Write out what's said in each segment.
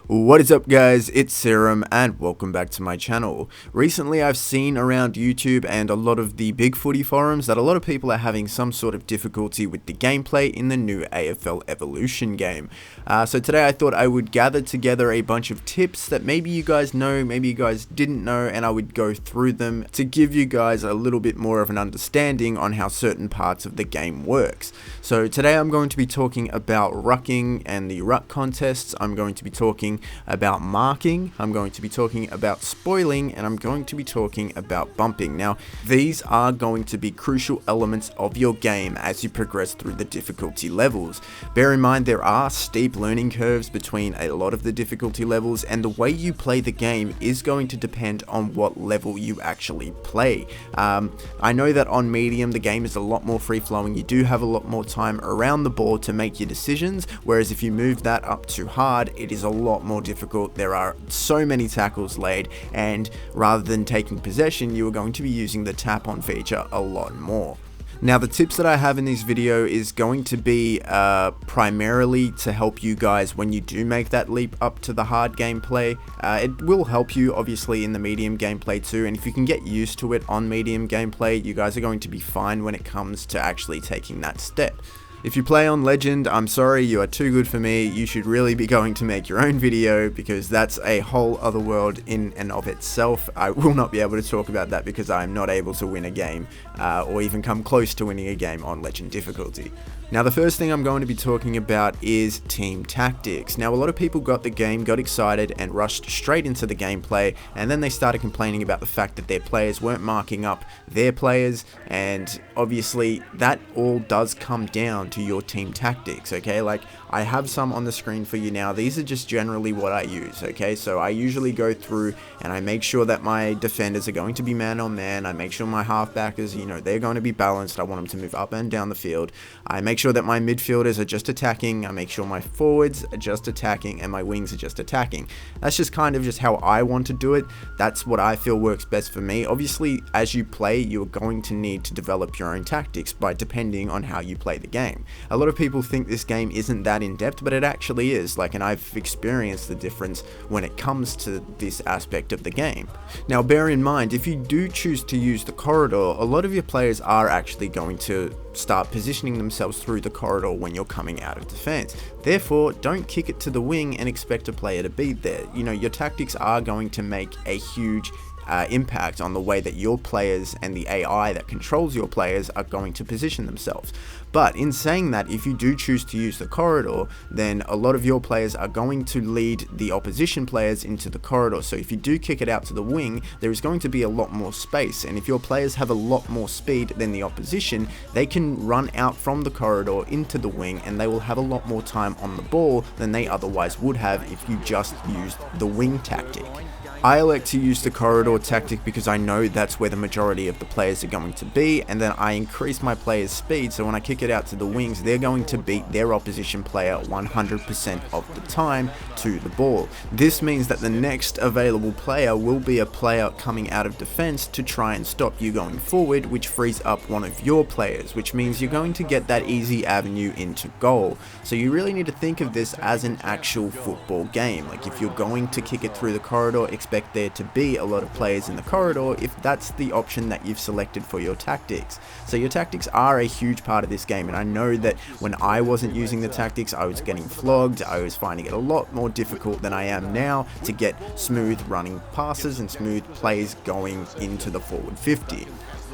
What is up guys, it's Serum and welcome back to my channel. Recently I've seen around YouTube and a lot of the big footy forums that a lot of people are having some sort of difficulty with the gameplay in the new AFL Evolution game. So today I thought I would gather together a bunch of tips that maybe you guys know, maybe you guys didn't know, and I would go through them to give you guys a little bit more of an understanding on how certain parts of the game works. So today I'm going to be talking about rucking and the ruck contests. I'm going to be talking about marking, I'm going to be talking about spoiling, and I'm going to be talking about bumping. Now, these are going to be crucial elements of your game as you progress through the difficulty levels. Bear in mind there are steep learning curves between a lot of the difficulty levels, and the way you play the game is going to depend on what level you actually play. I know that on medium the game is a lot more free-flowing, you do have a lot more time around the ball to make your decisions, whereas if you move that up to hard, it is a lot more difficult. There are so many tackles laid, and rather than taking possession, you are going to be using the tap on feature a lot more. Now, the tips that I have in this video is going to be primarily to help you guys when you do make that leap up to the hard gameplay. It will help you obviously in the medium gameplay too, and if you can get used to it on medium gameplay, you guys are going to be fine when it comes to actually taking that step. If you play on Legend, I'm sorry, you are too good for me. You should really be going to make your own video because that's a whole other world in and of itself. I will not be able to talk about that because I'm not able to win a game or even come close to winning a game on Legend difficulty. Now, the first thing I'm going to be talking about is team tactics. Now, a lot of people got the game, got excited, and rushed straight into the gameplay, and then they started complaining about the fact that their players weren't marking up their players, and obviously that all does come down to your team tactics, okay? Like, I have some on the screen for you now. These are just generally what I use, okay? So I usually go through and I make sure that my defenders are going to be man on man. I make sure my halfbackers, you know, they're going to be balanced. I want them to move up and down the field. I make sure that my midfielders are just attacking. I make sure my forwards are just attacking and my wings are just attacking. That's just kind of just how I want to do it. That's what I feel works best for me. Obviously, as you play, you're going to need to develop your own tactics by depending on how you play the game. A lot of people think this game isn't that in depth, but it actually is. Like, and I've experienced the difference when it comes to this aspect of the game. Now, bear in mind, if you do choose to use the corridor, a lot of your players are actually going to start positioning themselves through the corridor when you're coming out of defense. Therefore, don't kick it to the wing and expect a player to be there. You know, your tactics are going to make a huge impact on the way that your players and the AI that controls your players are going to position themselves. But in saying that, if you do choose to use the corridor, then a lot of your players are going to lead the opposition players into the corridor. So if you do kick it out to the wing, there is going to be a lot more space, and if your players have a lot more speed than the opposition, they can run out from the corridor into the wing and they will have a lot more time on the ball than they otherwise would have if you just used the wing tactic. I elect to use the corridor tactic because I know that's where the majority of the players are going to be, and then I increase my players' speed, so when I kick it out to the wings, they're going to beat their opposition player 100% of the time to the ball. This means that the next available player will be a player coming out of defense to try and stop you going forward, which frees up one of your players, which means you're going to get that easy avenue into goal. So you really need to think of this as an actual football game. Like, if you're going to kick it through the corridor, expect there to be a lot of players in the corridor if that's the option that you've selected for your tactics. So your tactics are a huge part of this game, and I know that when I wasn't using the tactics, I was getting flogged. I was finding it a lot more difficult than I am now to get smooth running passes and smooth plays going into the forward 50.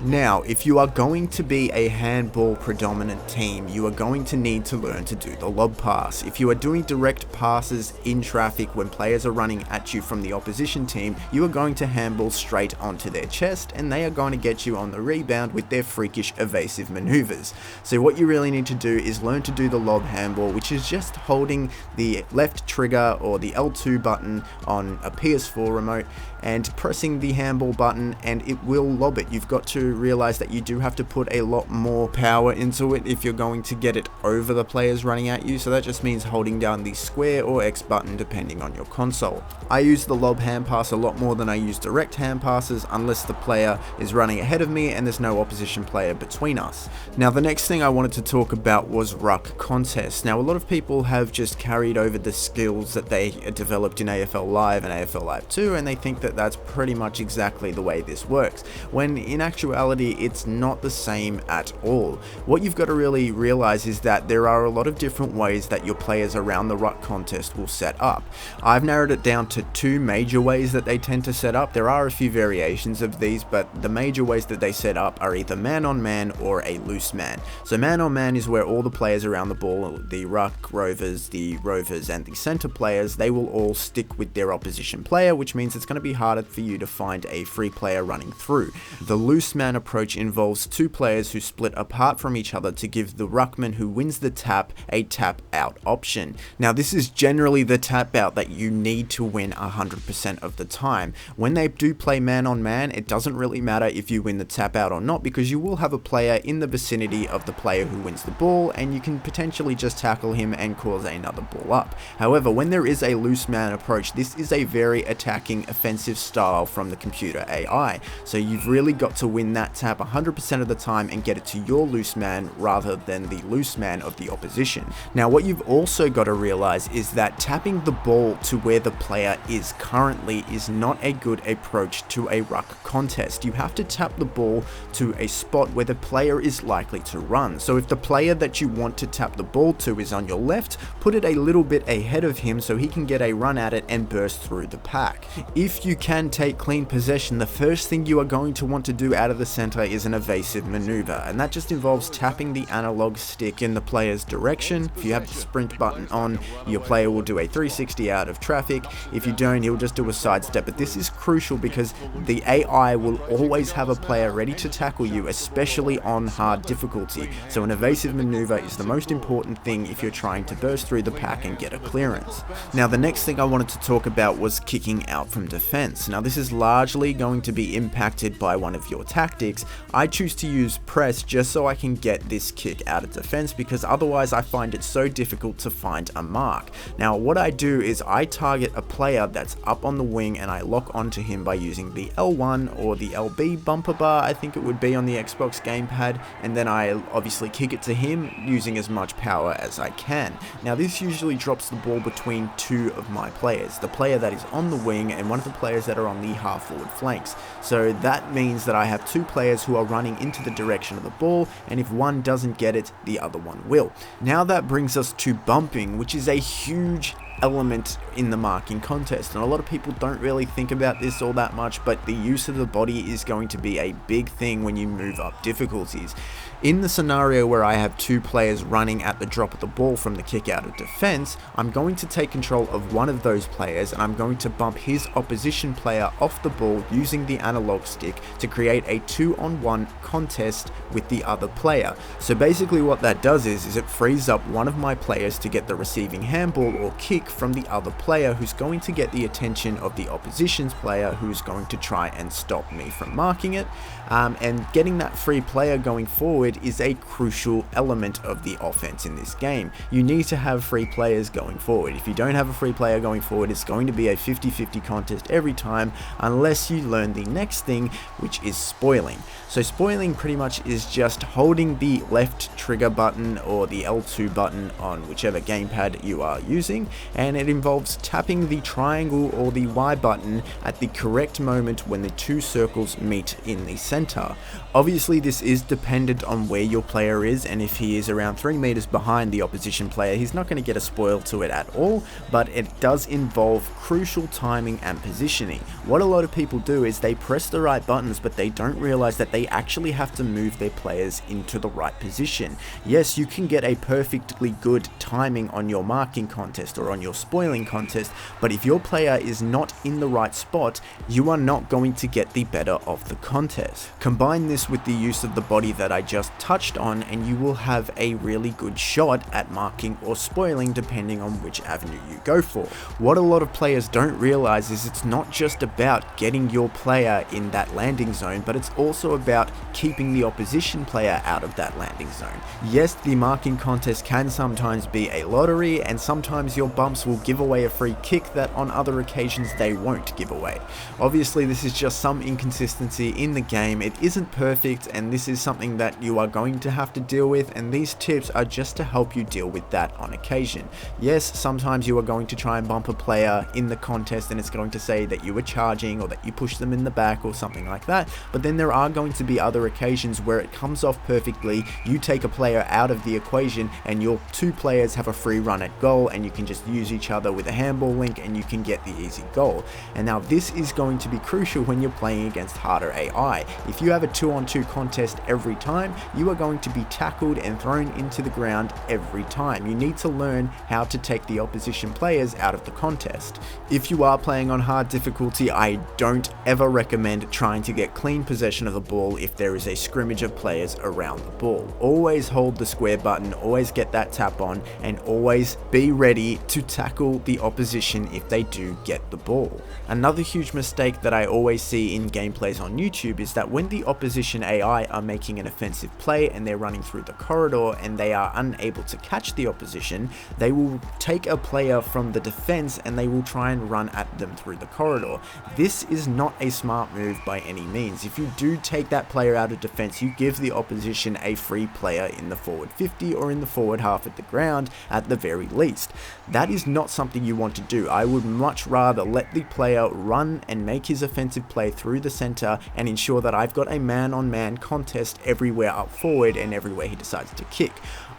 Now, if you are going to be a handball predominant team, you are going to need to learn to do the lob pass. If you are doing direct passes in traffic when players are running at you from the opposition team, you are going to handball straight onto their chest, and they are going to get you on the rebound with their freakish evasive maneuvers. So what you really need to do is learn to do the lob handball, which is just holding the left trigger or the L2 button on a PS4 remote and pressing the handball button, and it will lob it. You've got to realize that you do have to put a lot more power into it if you're going to get it over the players running at you, so that just means holding down the square or X button depending on your console. I use the lob hand pass a lot more than I use direct hand passes unless the player is running ahead of me and there's no opposition player between us. Now the next thing I wanted to talk about was ruck contests. Now a lot of people have just carried over the skills that they developed in AFL Live and AFL Live 2 and they think that that's pretty much exactly the way this works, when in actuality it's not the same at all. What you've got to really realize is that there are a lot of different ways that your players around the ruck contest will set up. I've narrowed it down to two major ways that they tend to set up. There are a few variations of these, but the major ways that they set up are either man on man or a loose man. So man on man is where all the players around the ball, the ruck, rovers, and the center players, they will all stick with their opposition player, which means it's going to be harder for you to find a free player running through. The loose man approach involves two players who split apart from each other to give the ruckman who wins the tap a tap out option. Now this is generally the tap out that you need to win 100% of the time. When they do play man on man, it doesn't really matter if you win the tap out or not, because you will have a player in the vicinity of the player who wins the ball and you can potentially just tackle him and cause another ball up. However, when there is a loose man approach, this is a very attacking offensive style from the computer AI. So you've really got to win that tap 100% of the time and get it to your loose man rather than the loose man of the opposition. Now what you've also got to realize is that tapping the ball to where the player is currently is not a good approach to a ruck contest. You have to tap the ball to a spot where the player is likely to run. So if the player that you want to tap the ball to is on your left, put it a little bit ahead of him so he can get a run at it and burst through the pack. If you can take clean possession, the first thing you are going to want to do out of the center is an evasive maneuver, and that just involves tapping the analog stick in the player's direction. If you have the sprint button on, your player will do a 360 out of traffic. If you don't, he'll just do a sidestep. But this is crucial because the AI will always have a player ready to tackle you, especially on hard difficulty. So an evasive maneuver is the most important thing if you're trying to burst through the pack and get a clearance. Now the next thing I wanted to talk about was kicking out from defense. Now this is largely going to be impacted by one of your tactics. I choose to use press just so I can get this kick out of defense, because otherwise I find it so difficult to find a mark. Now what I do is I target a player that's up on the wing and I lock onto him by using the L1 or the LB bumper bar, I think it would be on the Xbox gamepad, and then I obviously kick it to him using as much power as I can. Now this usually drops the ball between two of my players, the player that is on the wing and one of the players that are on the half forward flanks. So that means that I have two players who are running into the direction of the ball, and if one doesn't get it, the other one will. Now that brings us to bumping, which is a huge element in the marking contest, and a lot of people don't really think about this all that much, but the use of the body is going to be a big thing when you move up difficulties. In the scenario where I have two players running at the drop of the ball from the kick out of defense, I'm going to take control of one of those players and I'm going to bump his opposition player off the ball using the analog stick to create a 2-on-1 contest with the other player. So basically what that does is it frees up one of my players to get the receiving handball or kick from the other player, who's going to get the attention of the opposition's player, who's going to try and stop me from marking it. And getting that free player going forward is a crucial element of the offense in this game. You need to have free players going forward. If you don't have a free player going forward, it's going to be a 50-50 contest every time, unless you learn the next thing, which is spoiling. So spoiling pretty much is just holding the left trigger button or the L2 button on whichever gamepad you are using, and it involves tapping the triangle or the Y button at the correct moment when the two circles meet in the center. Obviously this is dependent on where your player is, and if he is around 3 meters behind the opposition player, he's not going to get a spoil to it at all, but it does involve crucial timing and positioning. What a lot of people do is they press the right buttons, but they don't realize that they actually have to move their players into the right position. Yes, you can get a perfectly good timing on your marking contest or on your spoiling contest, but if your player is not in the right spot, you are not going to get the better of the contest. Combine this with the use of the body that I just touched on, and you will have a really good shot at marking or spoiling depending on which avenue you go for. What a lot of players don't realize is it's not just about getting your player in that landing zone, but it's also about keeping the opposition player out of that landing zone. Yes, the marking contest can sometimes be a lottery, and sometimes your bump bumps will give away a free kick that on other occasions they won't give away. Obviously this is just some inconsistency in the game. It isn't perfect, and this is something that you are going to have to deal with, and these tips are just to help you deal with that on occasion. Yes, sometimes you are going to try and bump a player in the contest and it's going to say that you were charging or that you pushed them in the back or something like that, but then there are going to be other occasions where it comes off perfectly, you take a player out of the equation and your two players have a free run at goal, and you can just use each other with a handball link and you can get the easy goal. And now this is going to be crucial when you're playing against harder AI. If you have a 2-on-2 contest every time, you are going to be tackled and thrown into the ground every time. You need to learn how to take the opposition players out of the contest. If you are playing on hard difficulty, I don't ever recommend trying to get clean possession of the ball if there is a scrimmage of players around the ball. Always hold the square button, always get that tap on, and always be ready to tackle the opposition if they do get the ball. Another huge mistake that I always see in gameplays on YouTube is that when the opposition AI are making an offensive play and they're running through the corridor and they are unable to catch the opposition, they will take a player from the defense and they will try and run at them through the corridor. This is not a smart move by any means. If you do take that player out of defense, you give the opposition a free player in the forward 50 or in the forward half at the ground at the very least. That is not something you want to do. I would much rather let the player run and make his offensive play through the center and ensure that I've got a man-on-man contest everywhere up forward and everywhere he decides to kick.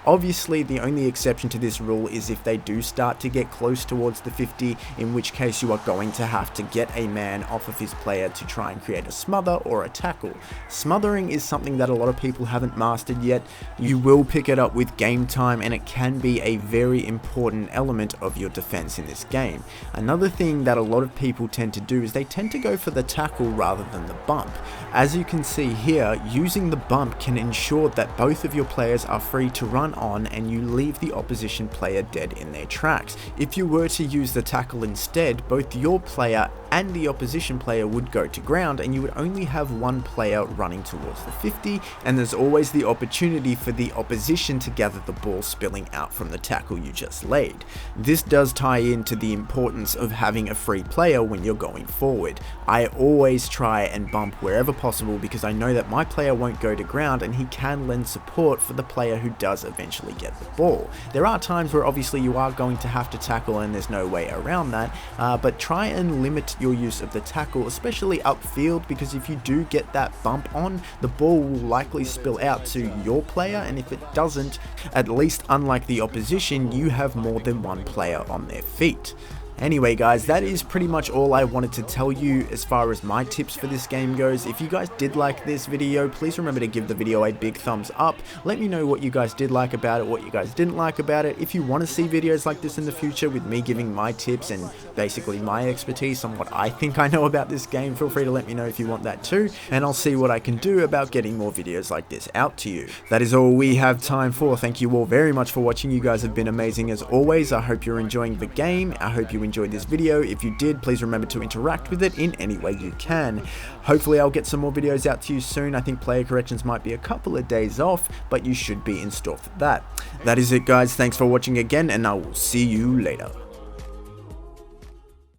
Obviously, the only exception to this rule is if they do start to get close towards the 50, in which case you are going to have to get a man off of his player to try and create a smother or a tackle. Smothering is something that a lot of people haven't mastered yet. You will pick it up with game time, and it can be a very important element of your defense in this game. Another thing that a lot of people tend to do is they tend to go for the tackle rather than the bump. As you can see here, using the bump can ensure that both of your players are free to run on and you leave the opposition player dead in their tracks. If you were to use the tackle instead, both your player and the opposition player would go to ground and you would only have one player running towards the 50, and there's always the opportunity for the opposition to gather the ball spilling out from the tackle you just laid. This does tie into the importance of having a free player when you're going forward. I always try and bump wherever possible because I know that my player won't go to ground and he can lend support for the player who does eventually get the ball. There are times where obviously you are going to have to tackle and there's no way around that, but try and limit your use of the tackle, especially upfield, because if you do get that bump on, the ball will likely spill out to your player, and if it doesn't, at least unlike the opposition, you have more than one player on their feet. Anyway guys, that is pretty much all I wanted to tell you as far as my tips for this game goes. If you guys did like this video, please remember to give the video a big thumbs up. Let me know what you guys did like about it, what you guys didn't like about it. If you want to see videos like this in the future with me giving my tips and basically my expertise on what I think I know about this game, feel free to let me know if you want that too, and I'll see what I can do about getting more videos like this out to you. That is all we have time for. Thank you all very much for watching. You guys have been amazing as always. I hope you're enjoying the game. I hope you enjoyed this video. If you did, please remember to interact with it in any way you can. Hopefully I'll get some more videos out to you soon. I think player corrections might be a couple of days off, but you should be in store for that. That is it guys, thanks for watching again, and I will see you later.